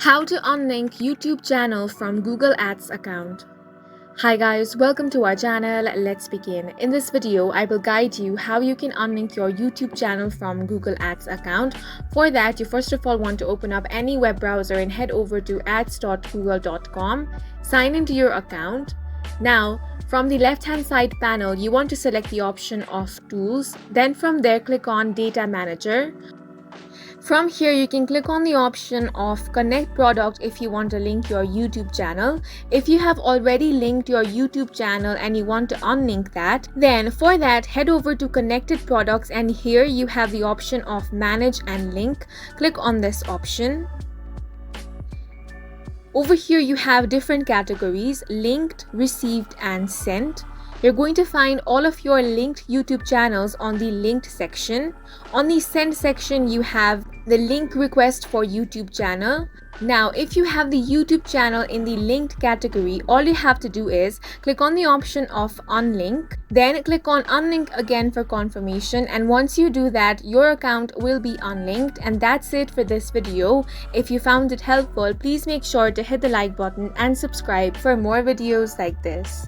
How to unlink YouTube channel from Google Ads account. Hi guys, welcome to our channel. Let's begin. In this video, I will guide you how you can unlink your YouTube channel from Google Ads account. For that, you first of all want to open up any web browser and head over to ads.google.com. Sign into your account. Now, from the left-hand side panel, you want to select the option of Tools. Then from there, click on Data Manager. From here, you can click on the option of Connect Product if you want to link your YouTube channel. If you have already linked your YouTube channel and you want to unlink that, then for that, head over to Connected Products and here you have the option of Manage and Link. Click on this option. Over here, you have different categories: linked, received, and sent. You're going to find all of your linked YouTube channels on the linked section. On the send section, you have the link request for YouTube channel. Now, if you have the YouTube channel in the linked category, all you have to do is click on the option of unlink, then click on unlink again for confirmation. And once you do that, your account will be unlinked. And that's it for this video. If you found it helpful, please make sure to hit the like button and subscribe for more videos like this.